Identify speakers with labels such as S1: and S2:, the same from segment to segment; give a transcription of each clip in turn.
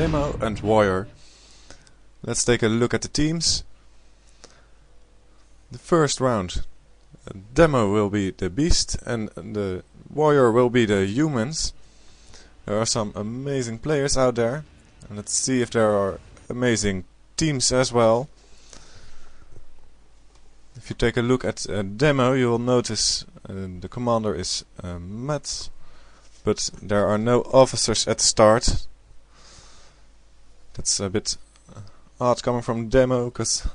S1: Demo and Warrior. Let's take a look at the teams. The first round, Demo will be the Beast and the Warrior will be the Humans. There are some amazing players out there, and let's see if there are amazing teams as well. If you take a look at Demo, you will notice the commander is Matt, but there are no officers at the start. That's a bit odd coming from Demo, because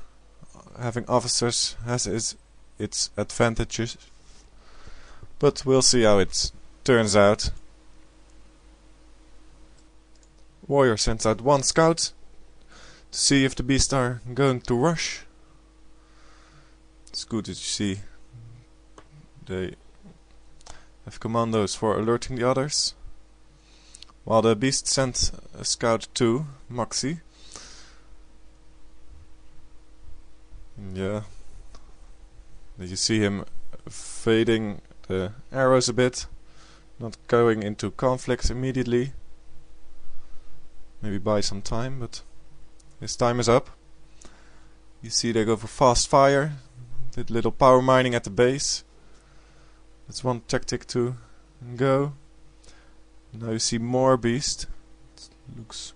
S1: having officers has its advantages. But we'll see how it turns out. Warrior sends out one scout to see if the beasts are going to rush. It's good that you see they have commandos for alerting the others. While the beast sent a scout too, Moxy. Yeah. You see him fading the arrows a bit, not going into conflict immediately. Maybe buy some time, but his time is up. You see they go for fast fire, did little power mining at the base. That's one tactic to go. Now you see more beast. It looks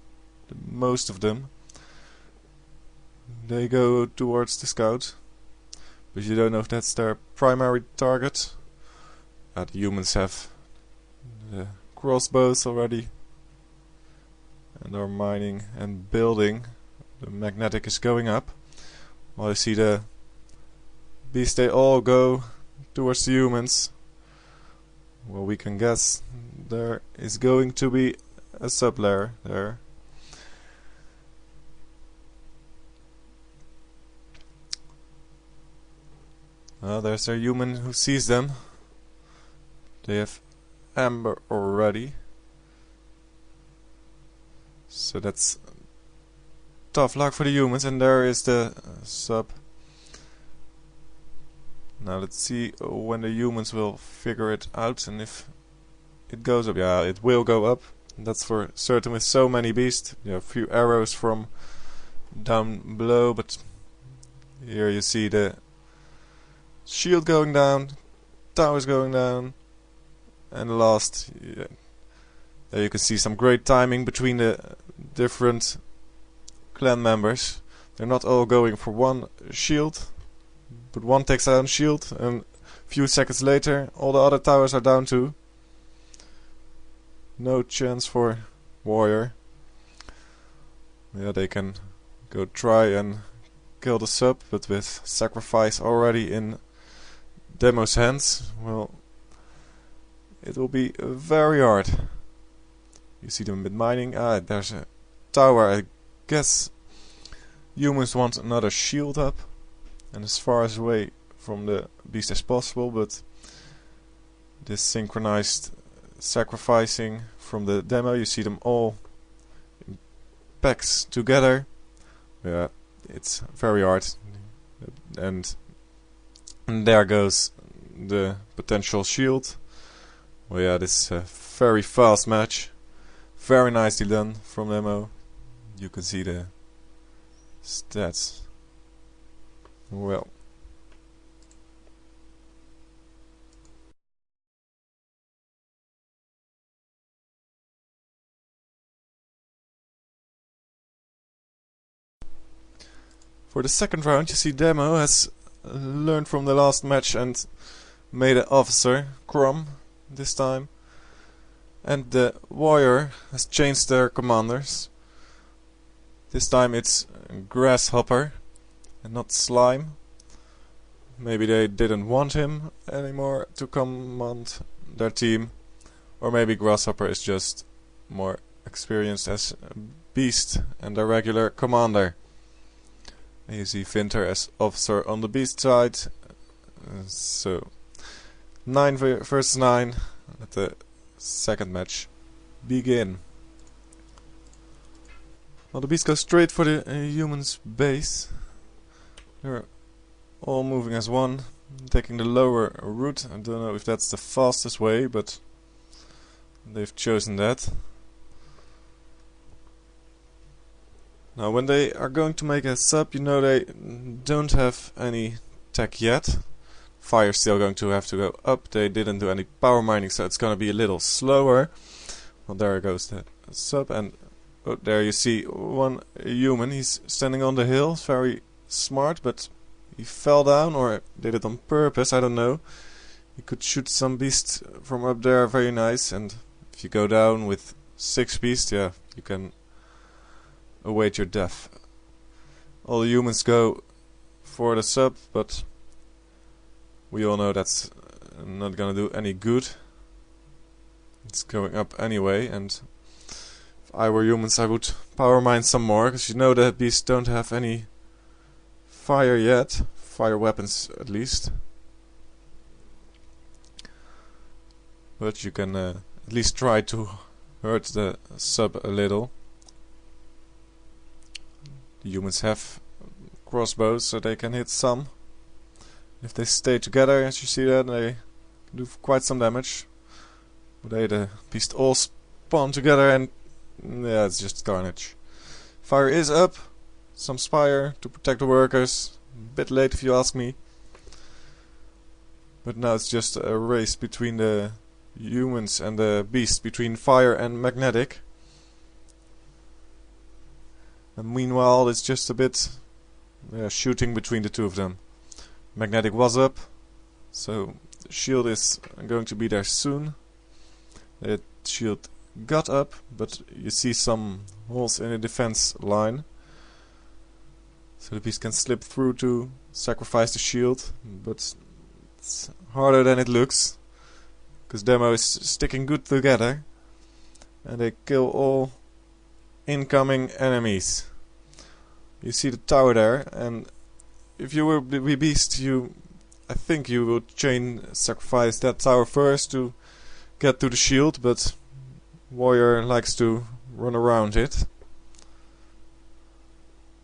S1: most of them. They go towards the scout, but you don't know if that's their primary target. The humans have the crossbows already and are mining and building. The magnetic is going up. While you see the beasts, they all go towards the humans. Well, we can guess there is going to be a sub-layer there. There's a human who sees them. They have amber already. So that's tough luck for the humans, and there is the sub. Now let's see when the humans will figure it out and if it goes up. Yeah, it will go up. That's for certain with so many beasts. You have a few arrows from down below, but here you see the shield going down, towers going down, and last, yeah, there you can see some great timing between the different clan members. They're not all going for one shield, but one takes down shield, and a few seconds later all the other towers are down too. No chance for Warrior. Yeah, they can go try and kill the sub, but with sacrifice already in Demo's hands, well, it will be very hard. You see them with mining. There's a tower. I guess humans want another shield up and as far as away from the beast as possible, but this synchronized sacrificing from the Demo, you see them all in packs together. Yeah, it's very hard. And there goes the potential shield. Well, yeah, this is a very fast match. Very nicely done from Demo. You can see the stats. Well. For the second round, you see Demo has learned from the last match and made an officer, Crom, this time. And the Warrior has changed their commanders. This time it's Grasshopper and not Slime. Maybe they didn't want him anymore to command their team. Or maybe Grasshopper is just more experienced as a beast and a regular commander. And you see Vinther as officer on the beast side. So 9 versus 9. Let the second match begin. Well, the beast goes straight for the humans' base. They're all moving as one, taking the lower route. I don't know if that's the fastest way, but they've chosen that. Now when they are going to make a sub, you know they don't have any tech yet. Fire's still going to have to go up. They didn't do any power mining, so it's gonna be a little slower. Well, there goes the sub, and oh, there you see one human. He's standing on the hill, very smart, but he fell down or did it on purpose, I don't know. You could shoot some beasts from up there, very nice, and if you go down with 6 beasts, yeah, you can await your death. All the humans go for the sub, but we all know that's not gonna do any good. It's going up anyway, and if I were humans I would power mine some more, because you know that beasts don't have any fire yet. Fire weapons at least. But you can at least try to hurt the sub a little. The humans have crossbows, so they can hit some. If they stay together, as you see that, they can do quite some damage. But the beasts all spawn together and yeah, it's just carnage. Fire is up. Some spire to protect the workers. A bit late if you ask me. But now it's just a race between the humans and the beasts, between fire and magnetic. And meanwhile it's just a bit shooting between the two of them. Magnetic was up, so the shield is going to be there soon. The shield got up, but you see some holes in the defense line. So the beast can slip through to sacrifice the shield, but it's harder than it looks. Because DeMo is sticking good together. And they kill all incoming enemies. You see the tower there, and if you were the beast, I think you would chain sacrifice that tower first to get to the shield, but warrior likes to run around it.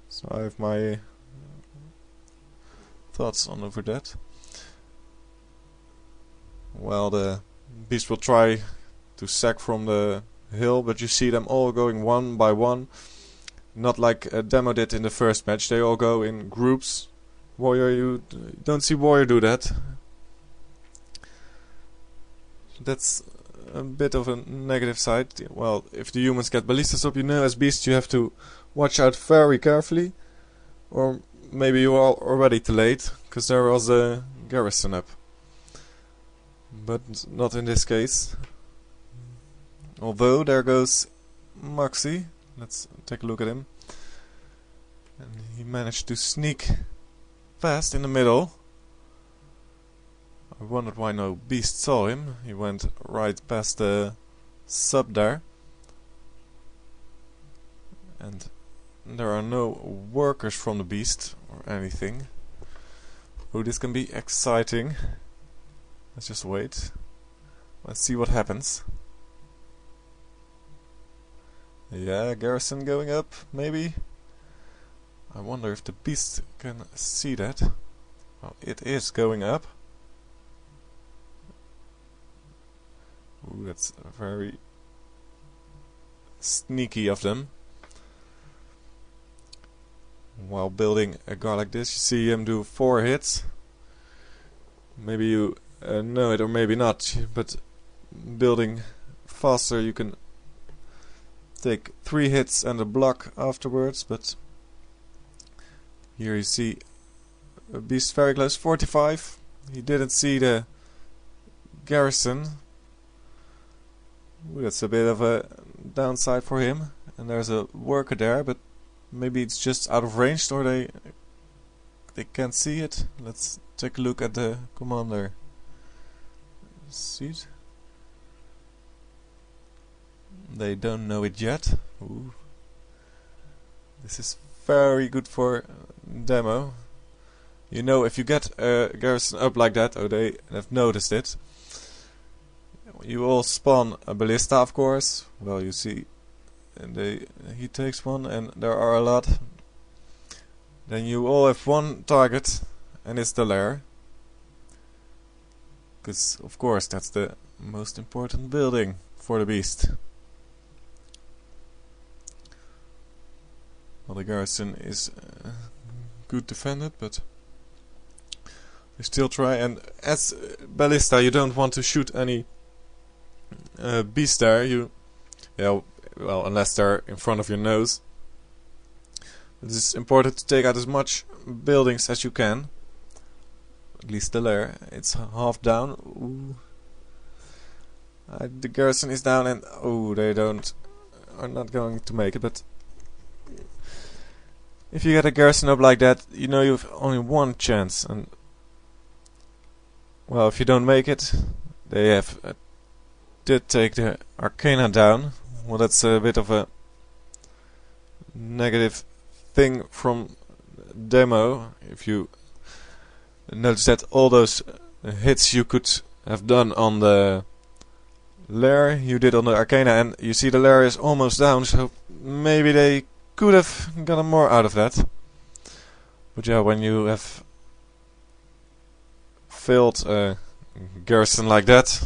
S1: So I have my thoughts on over that. Well, the beast will try to sack from the hill, but you see them all going one by one. Not like DeMo did in the first match. They all go in groups. Warrior, you don't see Warrior do that. That's a bit of a negative side. Well, if the humans get ballistas up, you know as beasts you have to watch out very carefully. Or maybe you are already too late, because there was a garrison up. But not in this case. Although there goes Moxy. Let's take a look at him. And he managed to sneak past in the middle. I wondered why no beast saw him. He went right past the sub there. And there are no workers from the beast or anything. Oh, this can be exciting. Let's just wait. Let's see what happens. Yeah, garrison going up, maybe. I wonder if the beast can see that. Well, it is going up. Ooh, that's very sneaky of them. While building a guard like this, you see him do 4 hits. Maybe you know it or maybe not, but building faster you can take 3 hits and a block afterwards, but here you see a beast very close, FortyFive. He didn't see the garrison. Ooh, that's a bit of a downside for him. And there's a worker there, but maybe it's just out of range or they can't see it. Let's take a look at the commander. See it? They don't know it yet. Ooh. This is very good for DeMo. You know, if you get a garrison up like that, oh, they have noticed it. You all spawn a ballista, of course. Well, you see, and he takes one, and there are a lot. Then you all have one target, and it's the lair. Because, of course, that's the most important building for the beast. Well, the garrison is good defended, but they still try. And as ballista, you don't want to shoot any beast there. Well, unless they're in front of your nose. It is important to take out as much buildings as you can. At least the lair. It's half down. Ooh. The garrison is down, and they are not going to make it. But if you get a garrison up like that, you know you've only one chance. And well, if you don't make it, they did take the Arcana down. Well, that's a bit of a negative thing from DeMo. If you notice that all those hits you could have done on the lair, you did on the Arcana, and you see the lair is almost down, so maybe they could have gotten more out of that. But yeah, when you have failed a garrison like that,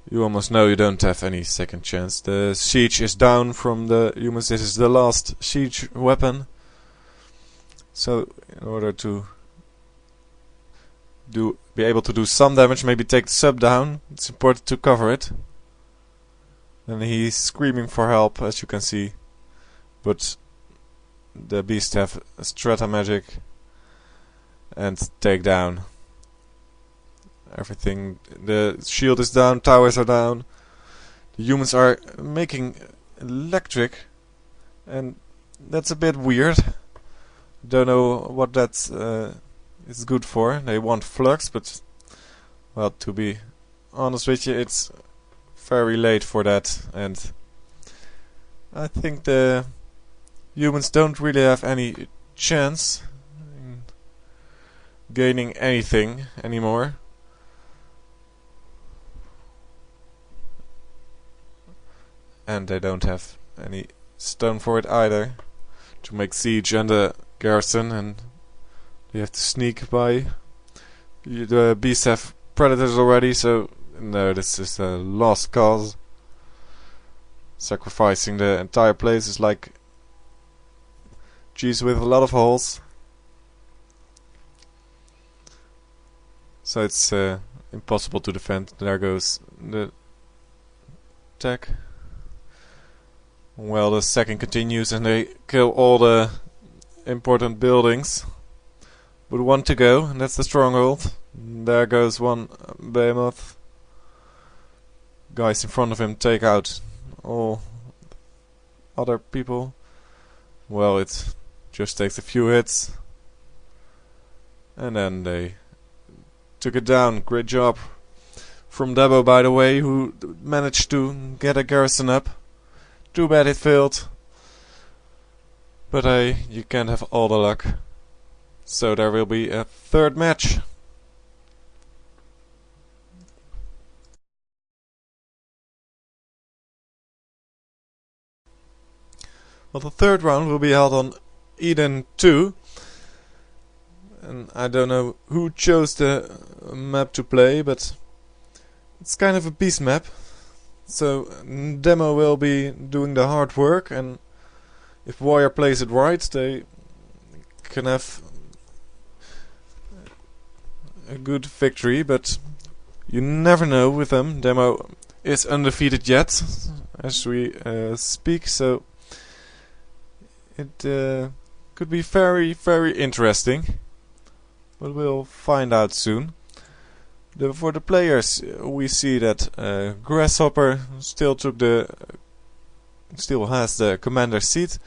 S1: you almost know you don't have any second chance. The siege is down from the humans. This is the last siege weapon. So in order to be able to do some damage, maybe take the sub down, it's important to cover it. And he's screaming for help, as you can see. But the beasts have strata magic and take down everything. The shield is down, towers are down. The humans are making electric, and that's a bit weird. Don't know what that is good for. They want flux, but well, to be honest with you, it's very late for that, and I think the humans don't really have any chance in gaining anything anymore. And they don't have any stone for it either to make siege and a garrison, and you have to sneak by. The beasts have predators already, so no, this is a lost cause. Sacrificing the entire place is like cheese with a lot of holes. So it's impossible to defend. There goes the attack. Well, the second continues and they kill all the important buildings. But one to go, and that's the stronghold. There goes one behemoth. Guys in front of him take out all other people. Well, it just takes a few hits. And then they took it down. Great job from DeMo, by the way, who managed to get a garrison up. Too bad it failed. But you can't have all the luck. So there will be a third match. Well, the third round will be held on Eden 2. And I don't know who chose the map to play, but it's kind of a beast map. So DeMo will be doing the hard work, and if Warrior plays it right, they can have a good victory, but you never know with them. DeMo is undefeated yet, as we speak, so it could be very, very interesting. But we'll find out soon. For the players, we see that Grasshopper still has the commander seat,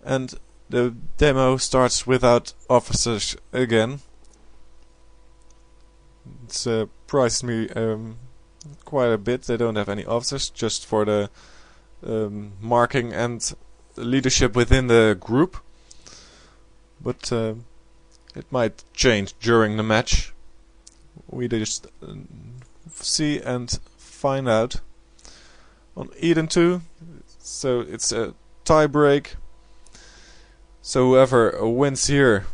S1: and the DeMo starts without officers again. It surprised me quite a bit. They don't have any officers, just for the marking and leadership within the group. But it might change during the match. We just see and find out. On Eden 2, so it's a tie break. So whoever wins here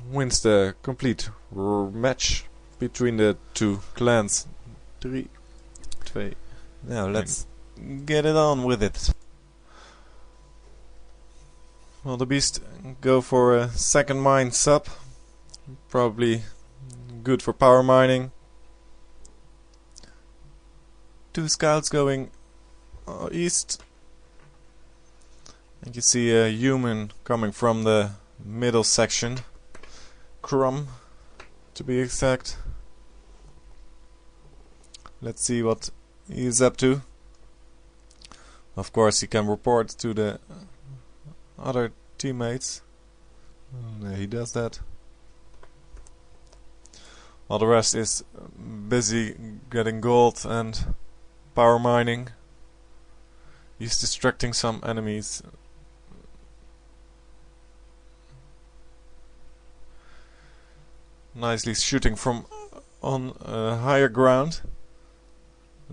S1: wins the complete match between the two clans. 3, 2. Now let's get it on with it. Well, the beast go for a second mine sub. Probably good for power mining. 2 scouts going east. And you see a human coming from the middle section. Crom, to be exact. Let's see what he is up to. Of course, he can report to the other teammates. And he does that. While the rest is busy getting gold and power mining. He's distracting some enemies. Nicely shooting from on higher ground.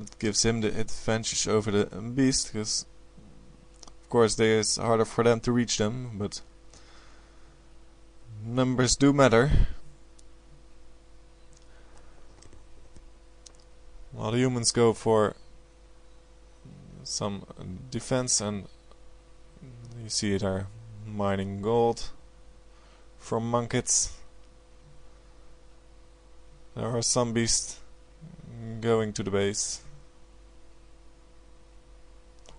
S1: It gives him the advantage over the beast, because of course it's harder for them to reach them, but numbers do matter. While the humans go for some defense, and you see they're mining gold from monkeys. There are some beasts going to the base.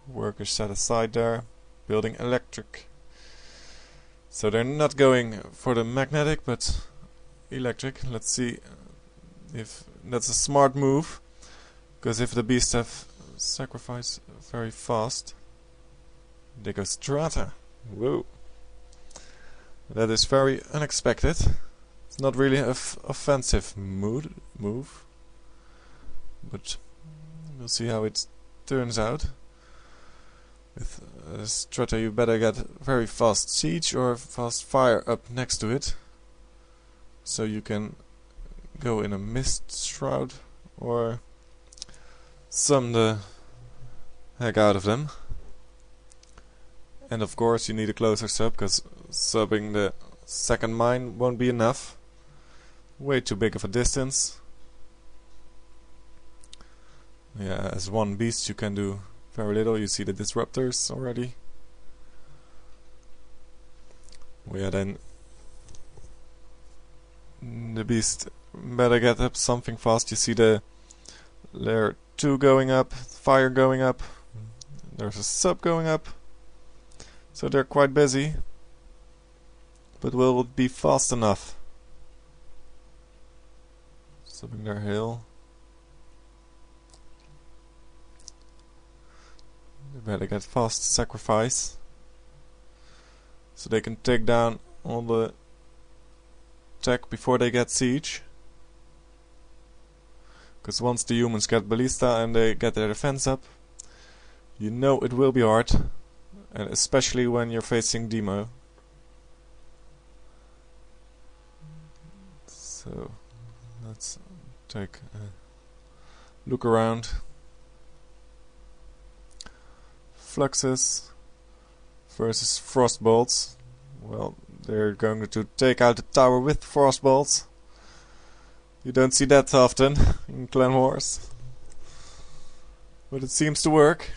S1: Workers set aside there, building electric. So they're not going for the magnetic, but electric. Let's see if that's a smart move, because if the beasts have sacrificed very fast, they go strata. Whoa. That is very unexpected. It's not really an offensive move, but we'll see how it turns out. With strata, you better get very fast siege or fast fire up next to it, so you can go in a mist shroud or sum the heck out of them. And of course you need a closer sub, because subbing the second mine won't be enough. Way too big of a distance. Yeah, as one beast you can do very little. You see the disruptors already. Well, yeah, then the beast better get up something fast. You see the layer 2 going up, fire going up, there's a sub going up, so they're quite busy, but will it be fast enough? Subbing their hill. They better get fast sacrifice, so they can take down all the tech before they get siege. Because once the humans get ballista and they get their defense up, you know it will be hard, and especially when you're facing DeMo. So let's take a look around. Fluxes versus frostbolts. Well, they're going to take out the tower with frostbolts. You don't see that often in Clan Wars, but it seems to work.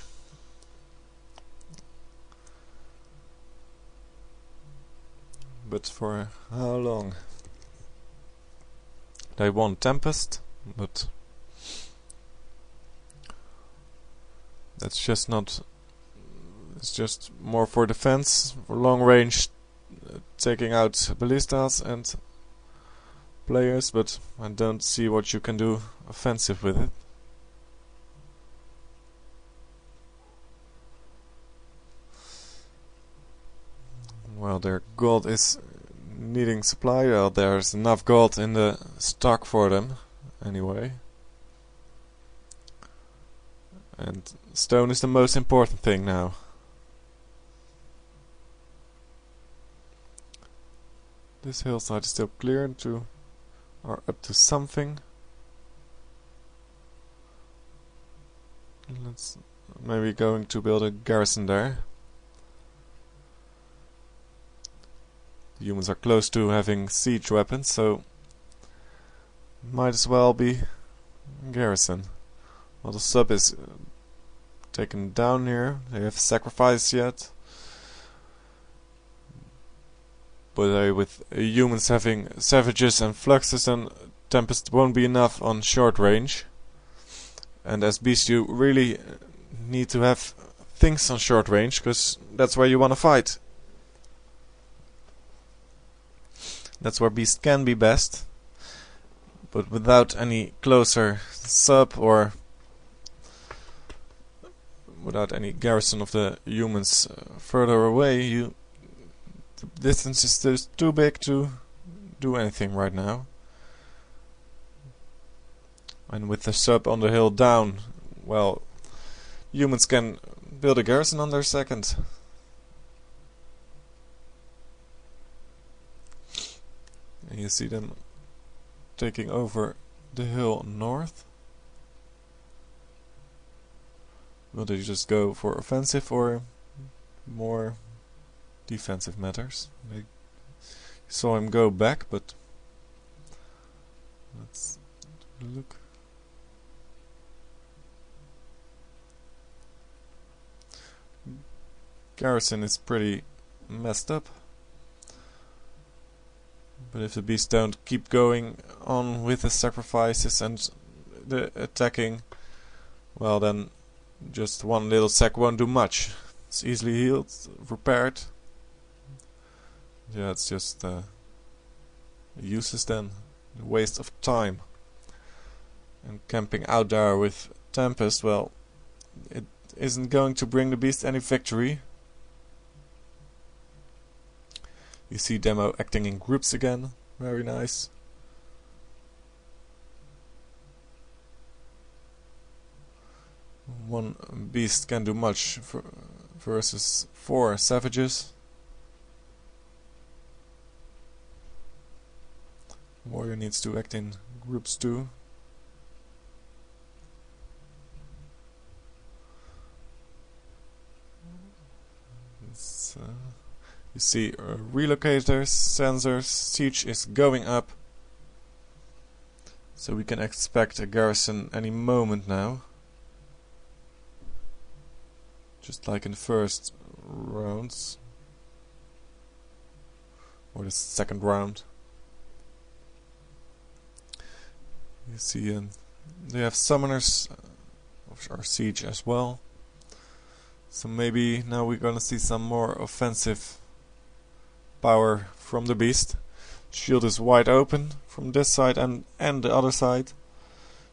S1: But for how long? They won Tempest, but that's just not. It's just more for defense, for long range, taking out ballistas and players, but I don't see what you can do offensive with it. Well, their gold is needing supply. Well, there's enough gold in the stock for them anyway. And stone is the most important thing now. This hillside is still clear to or up to something. Let's maybe going to build a garrison there. The humans are close to having siege weapons, so might as well be garrison. Well, the sub is taken down here. They have sacrificed yet. But with humans having savages and fluxes, then Tempest won't be enough on short range. And as beast you really need to have things on short range, because that's where you want to fight. That's where beast can be best. But without any closer sub or without any garrison of the humans further away, the distance is just too big to do anything right now. And with the sub on the hill down, well, humans can build a garrison on their second. And you see them taking over the hill north. Will they just go for offensive or more defensive matters? I saw him go back, but let's look. Garrison is pretty messed up. But if the beasts don't keep going on with the sacrifices and the attacking, well then just one little sack won't do much. It's easily healed, repaired. Yeah, it's just useless then. A waste of time. And camping out there with Tempest, well, it isn't going to bring the beast any victory. You see DeMo acting in groups again. Very nice. One beast can do much versus 4 savages. Warrior needs to act in groups too. You see relocators, sensors, siege is going up. So we can expect a garrison any moment now. Just like in the first rounds. Or the second round. You see they have summoners or siege as well. So maybe now we're gonna see some more offensive power from the beast. Shield is wide open from this side and the other side.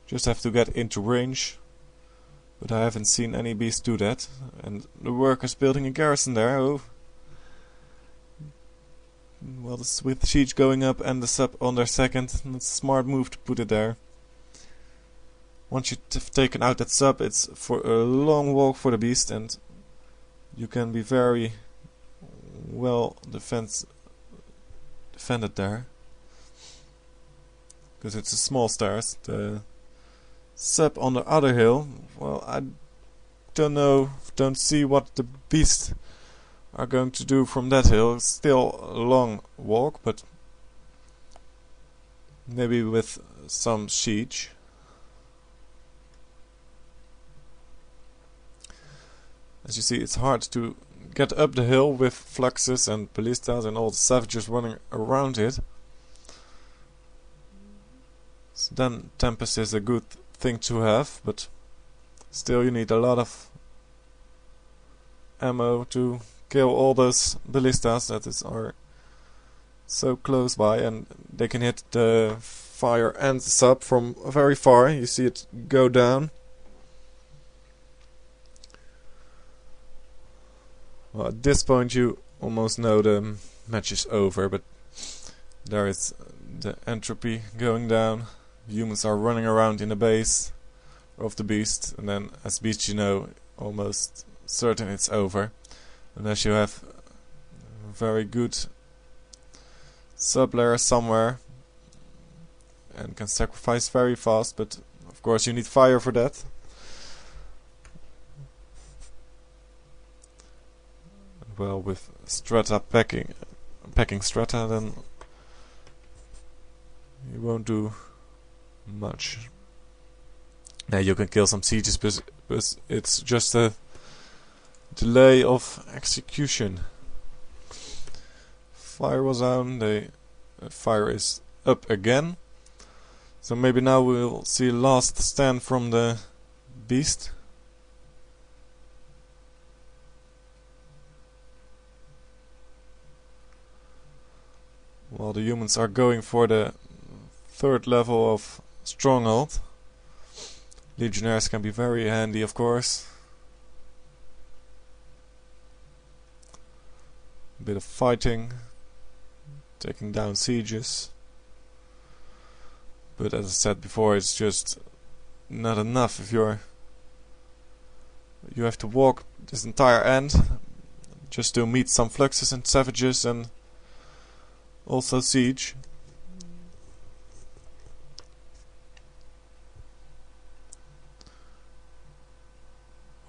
S1: Just have to get into range. But I haven't seen any beast do that. And the workers building a garrison there. Oh. Well, this with the siege going up and the sub on their second, it's a smart move to put it there. Once you've taken out that sub, it's for a long walk for the beast, and you can be very well defended there. Because it's a small stairs. The sub on the other hill, well, I don't see what the beasts are going to do from that hill. It's still a long walk, but maybe with some siege. As you see, it's hard to get up the hill with fluxes and ballistas and all the savages running around it. So then Tempest is a good thing to have, but still you need a lot of ammo to kill all those ballistas that are so close by, and they can hit the fire and the sub from very far. You see it go down. Well, at this point you almost know the match is over, but there is the entropy going down. Humans are running around in the base of the beast, and then as beast you know, almost certain it's over. Unless you have a very good sub-layer somewhere and can sacrifice very fast, but of course you need fire for that. Well, with strata packing strata, then you won't do much. Now you can kill some sieges, but it's just a delay of execution. fire was down, the fire is up again. So maybe now we'll see last stand from the beast. While the humans are going for the third level of stronghold. Legionnaires can be very handy, of course. A bit of fighting, taking down sieges. But as I said before, it's just not enough if you have to walk this entire end just to meet some fluxes and savages and also siege.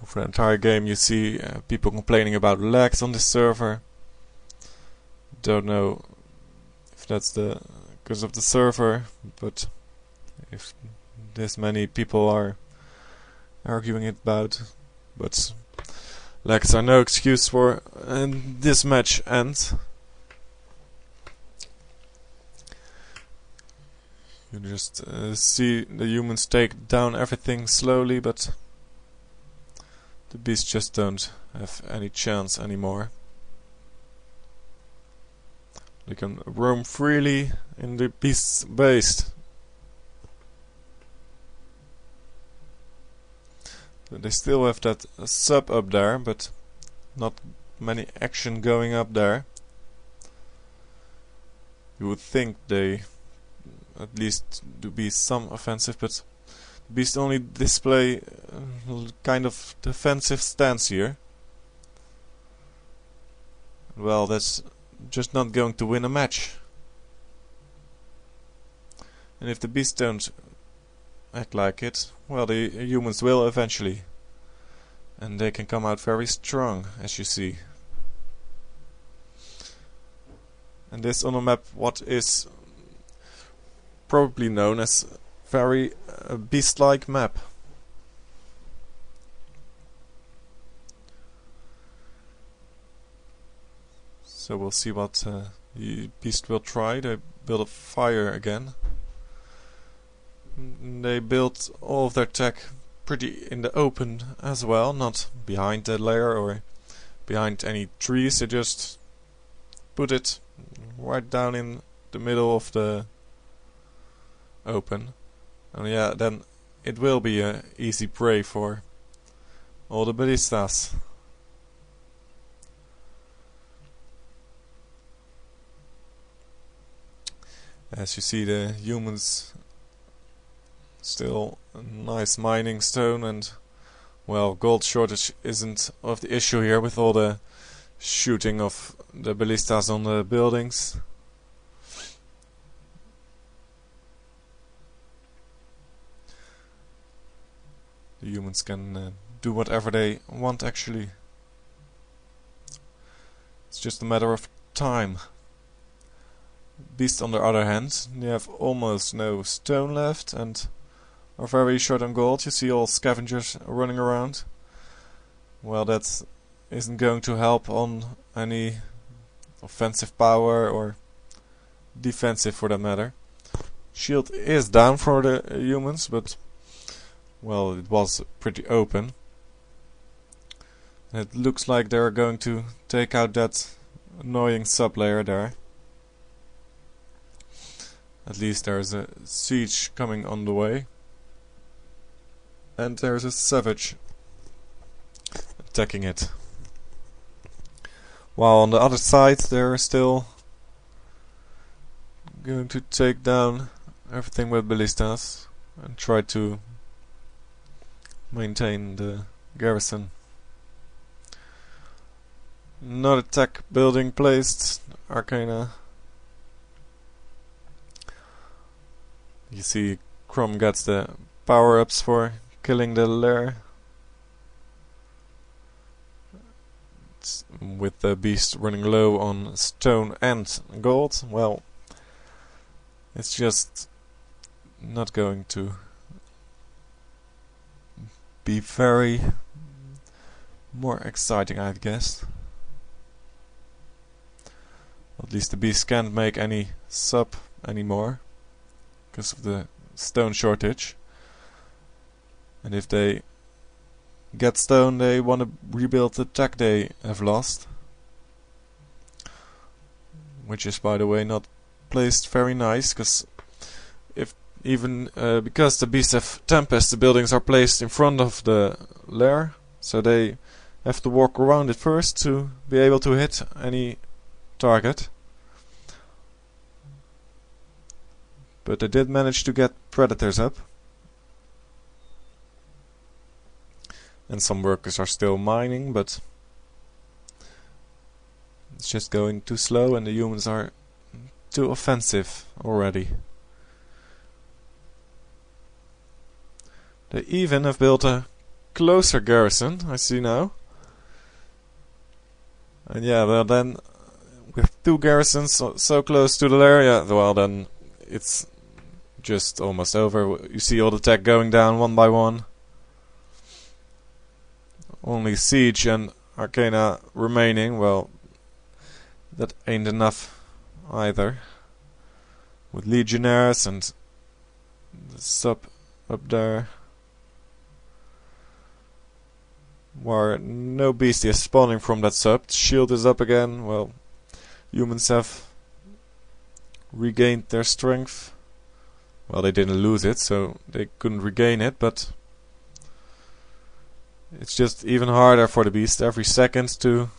S1: For the entire game you see people complaining about lags on this server. Don't know if that's because of the server, but if this many people are arguing about, but lags are no excuse for this match ends. You just see the humans take down everything slowly, but the beasts just don't have any chance anymore. They can roam freely in the beast's base. They still have that sub up there, but not many action going up there. You would think they at least do be some offensive, but the beast only display kind of defensive stance here. Well, that's just not going to win a match. And if the beasts don't act like it, well, the humans will eventually. And they can come out very strong, as you see. And this on a map, what is probably known as very beast-like map. So we'll see what the beast will try. They build a fire again. They built all of their tech pretty in the open as well, not behind the layer or behind any trees. They just put it right down in the middle of the open. And yeah, then it will be an easy prey for all the ballistas. As you see, the humans still a nice mining stone, and well, gold shortage isn't of the issue here with all the shooting of the ballistas on the buildings. The humans can do whatever they want actually. It's just a matter of time. Beasts on the other hand, they have almost no stone left and are very short on gold. You see all scavengers running around. Well, that isn't going to help on any offensive power or defensive for that matter. Shield is down for the humans, but well, it was pretty open. And it looks like they're going to take out that annoying sub-layer there. At least there's a siege coming on the way. And there's a savage attacking it. While on the other side they're still going to take down everything with ballistas and try to maintain the garrison. Another tech building placed, Arcana. You see Crom gets the power-ups for killing the lair. With the beast running low on stone and gold, well, it's just not going to be very more exciting, I guess. At least the beast can't make any sub anymore because of the stone shortage. And if they get stone, they want to rebuild the tech they have lost. Which is, by the way, not placed very nice, because because the beasts have Tempest, the buildings are placed in front of the lair, so they have to walk around it first to be able to hit any target. But they did manage to get predators up. And some workers are still mining, but it's just going too slow and the humans are too offensive already. They even have built a closer garrison, I see now. And yeah, well then, with two garrisons so close to the lair, yeah, well then it's just almost over. You see all the tech going down one by one. Only Siege and Arcana remaining. Well, that ain't enough either. With Legionnaires and the sub up there. Where no beastie is spawning from that sub. Shield is up again. Well, humans have regained their strength. Well, they didn't lose it, so they couldn't regain it, but it's just even harder for the beast every second to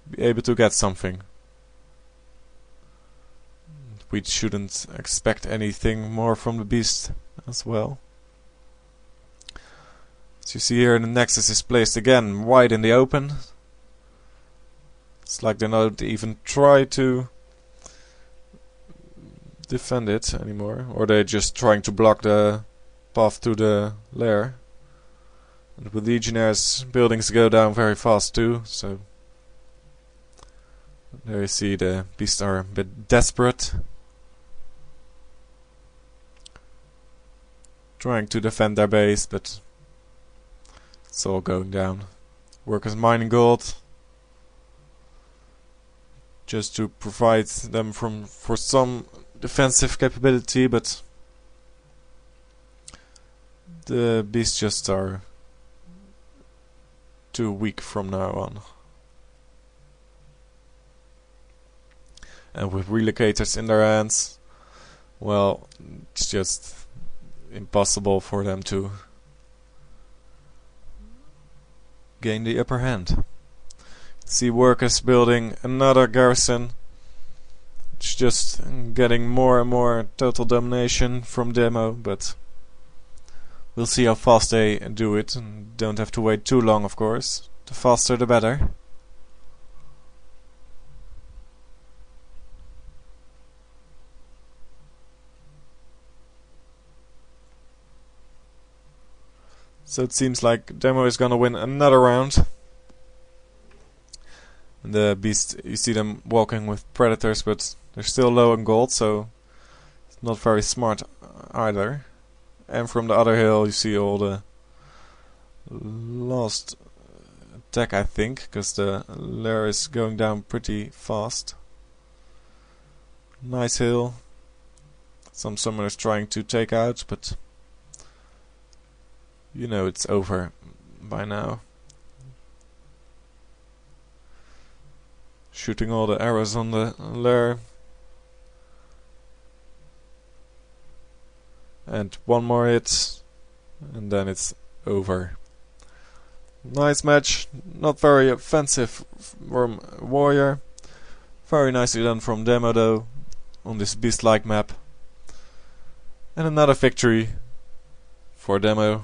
S1: be able to get something. We shouldn't expect anything more from the beast as well. As you see here, the Nexus is placed again wide in the open. It's like they don't even try to defend it anymore, or they're just trying to block the path to the lair. And with Legionnaires, buildings go down very fast too, so there you see the beasts are a bit desperate, trying to defend their base, but it's all going down. Workers mining gold just to provide them for some defensive capability, but the beasts just are too weak from now on. And with relocators in their hands, well, it's just impossible for them to gain the upper hand. See workers building another garrison. It's just getting more and more total domination from DeMo, but we'll see how fast they do it, and don't have to wait too long, of course. The faster the better. So it seems like DeMo is gonna win another round. And the beast, you see them walking with predators, but they're still low on gold, so it's not very smart either. And from the other hill you see all the lost attack, I think, because the lair is going down pretty fast. Nice hill. Some summoners trying to take out, but you know it's over by now. Shooting all the arrows on the lair. And one more hit, and then it's over. Nice match, not very offensive from Warrior. Very nicely done from DeMo though, on this beast-like map. And another victory for DeMo.